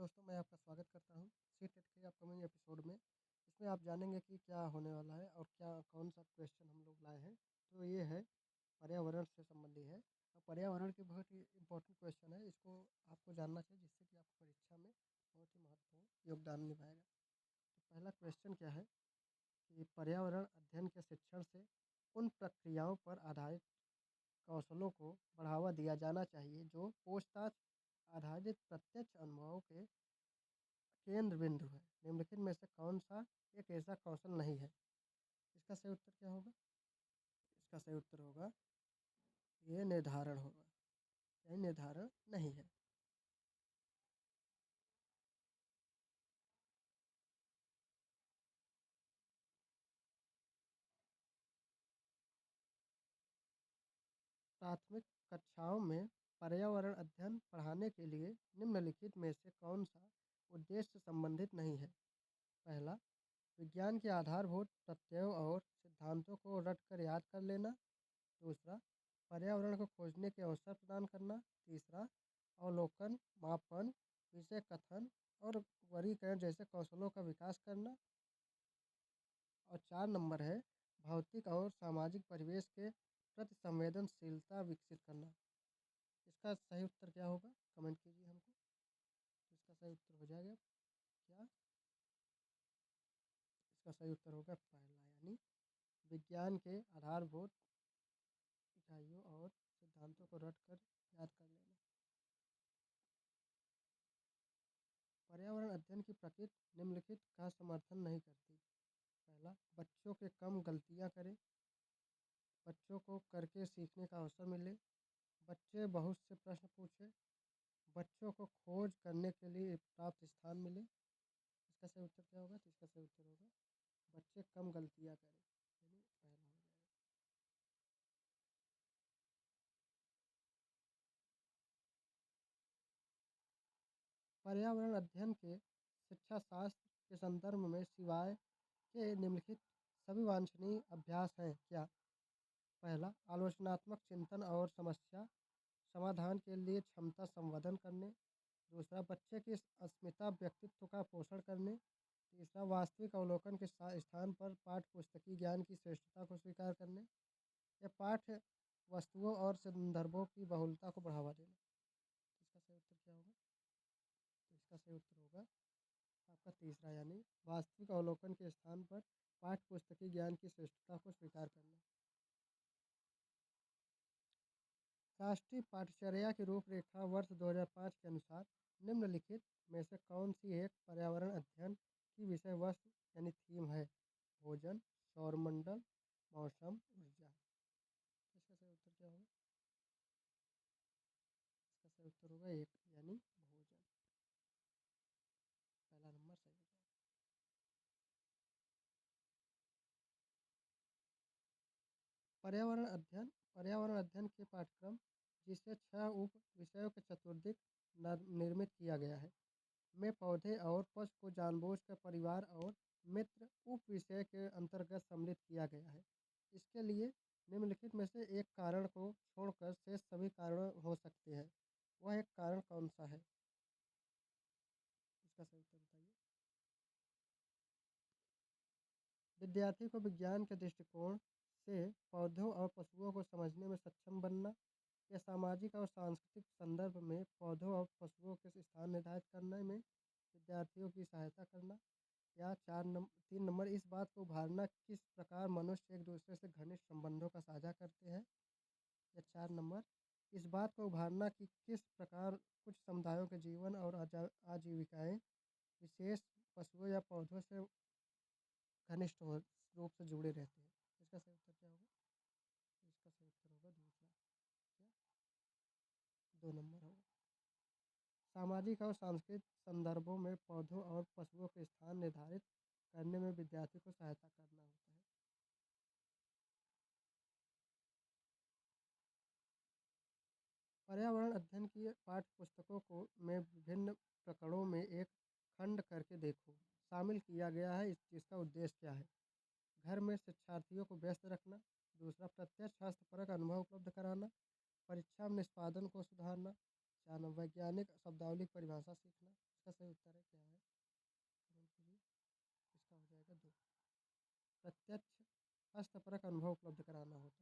दोस्तों, मैं आपका स्वागत करता हूँ सी टेट के अपकमिंग एपिसोड में। इसमें आप जानेंगे कि क्या होने वाला है और क्या कौन-सा क्वेश्चन हम लोग लाए हैं। तो ये है पर्यावरण से संबंधी है और पर्यावरण के बहुत ही इम्पोर्टेंट क्वेश्चन है। इसको आपको जानना चाहिए जिससे कि आपको परीक्षा में बहुत ही महत्वपूर्ण योगदान निभाएगा। तो पहला क्वेश्चन क्या है कि पर्यावरण अध्ययन के शिक्षण से उन प्रक्रियाओं पर आधारित कौशलों को बढ़ावा दिया जाना चाहिए जो पूछताछ आधारित प्रत्यक्ष अनुभवों के केंद्र बिंदु है। निम्नलिखित में से कौन-सा एक ऐसा कौशल नहीं है? इसका सही उत्तर क्या होगा? इसका सही उत्तर होगा ये निर्धारण होगा, यानी निर्धारण नहीं है। प्राथमिक कक्षाओं में पर्यावरण अध्ययन पढ़ाने के लिए निम्नलिखित में से कौन-सा उद्देश्य संबंधित नहीं है? पहला, विज्ञान के आधारभूत तथ्यों और सिद्धांतों को रटकर याद कर लेना। दूसरा, पर्यावरण को खोजने के अवसर प्रदान करना। तीसरा, अवलोकन, मापन, विषय कथन और वर्गीकरण जैसे कौशलों का विकास करना। और 4 नंबर है, भौतिक और सामाजिक परिवेश के प्रति संवेदनशीलता विकसित करना। इसका सही उत्तर क्या होगा? कमेंट कीजिए हमको। तो इसका सही उत्तर हो जाएगा क्या? इसका सही उत्तर होगा पहला, यानी विज्ञान के आधारभूत इकाइयों और सिद्धांतों को रटकर याद कर लेना। पर्यावरण अध्ययन की प्रकृति निम्नलिखित का समर्थन नहीं करती। पहला, बच्चों के कम गलतियां करें, बच्चों को करके सीखने का अवसर मिले, बच्चे बहुत से प्रश्न पूछें, बच्चों को खोज करने के लिए प्राप्त स्थान मिले। इसका सही उत्तर क्या होगा? तो इसका सही उत्तर होगा बच्चे कम गलतियां करें, यानी पहला हो जाएगा। पर्यावरण अध्ययन के शिक्षा शास्त्र के संदर्भ में सिवाय के निम्नलिखित सभी वांछनीय अभ्यास हैं क्या? पहला, आलोचनात्मक चिंतन और समस्या समाधान के लिए क्षमता संवर्धन करने। दूसरा, बच्चे की अस्मिता व्यक्तित्व का पोषण करने। तीसरा, वास्तविक अवलोकन के स्थान पर पाठ्य पुस्तकीय ज्ञान की श्रेष्ठता को स्वीकार करने। या पाठ्य वस्तुओं और संदर्भों की बहुलता को बढ़ावा देना। तो इसका सही उत्तर क्या होगा? तो इसका सही उत्तर होगा आपका तीसरा, यानी वास्तविक अवलोकन के स्थान पर पाठ्य पुस्तकीय ज्ञान की श्रेष्ठता को स्वीकार करना। राष्ट्रीय पाठ्यचर्या की रूपरेखा वर्ष 2005 के अनुसार निम्नलिखित में से कौन सी एक पर्यावरण अध्ययन की विषय वस्तु यानी थीम है? भोजन, सौरमंडल, मौसम, ऊर्जा। इसका सही उत्तर क्या होगा? इसका सही उत्तर होगा एक, यानी भोजन। पहला नंबर सही हो जाएगा। पर्यावरण अध्ययन के पाठ्यक्रम जिसे 6 उप विषयों के चतुर्दिक निर्मित किया गया है में पौधे और पशु को जानबूझकर परिवार और मित्र उप विषय के अंतर्गत सम्मिलित किया गया है। इसके लिए निम्नलिखित में से एक कारण को छोड़कर शेष सभी कारण हो सकते हैं। वह एक कारण कौन सा है? इसका सही उत्तर बताइए। विद्यार्थी को विज्ञान के दृष्टिकोण से पौधों और पशुओं को समझने में सक्षम बनना, या सामाजिक और सांस्कृतिक संदर्भ में पौधों और पशुओं के स्थान निर्धारित करने में विद्यार्थियों की सहायता करना। या 3 नंबर, इस बात को उभारना किस प्रकार मनुष्य एक दूसरे से घनिष्ठ संबंधों का साझा करते हैं। या 4 नंबर, इस बात को उभारना कि किस प्रकार कुछ समुदायों के जीवन और आजीविकाएं विशेष पशुओं या पौधों से घनिष्ठ रूप से जुड़े रहते हैं। इसका सही उत्तर क्या होगा? तो इसका सही उत्तर होगा दूसरा, क्या 2 नंबर होगा। सामाजिक और सांस्कृतिक संदर्भों में पौधों और पशुओं के स्थान निर्धारित करने में विद्यार्थी को सहायता करना होता है। पर्यावरण अध्ययन की पाठ्य पुस्तकों को में विभिन्न प्रकरणों में एक खंड करके देखो शामिल किया गया है। जिसका उद्देश्य क्या है? घर में शिक्षार्थियों को व्यस्त रखना। दूसरा, प्रत्यक्ष हस्तपरक अनुभव उपलब्ध कराना। परीक्षा में निष्पादन को सुधारना। 4 नंबर, वैज्ञानिक शब्दावली की परिभाषा सीखना। इसका सही उत्तर है क्या है हेमंत जी? इसका हो जाएगा 2। प्रत्यक्ष हस्तपरक अनुभव उपलब्ध कराना होता है।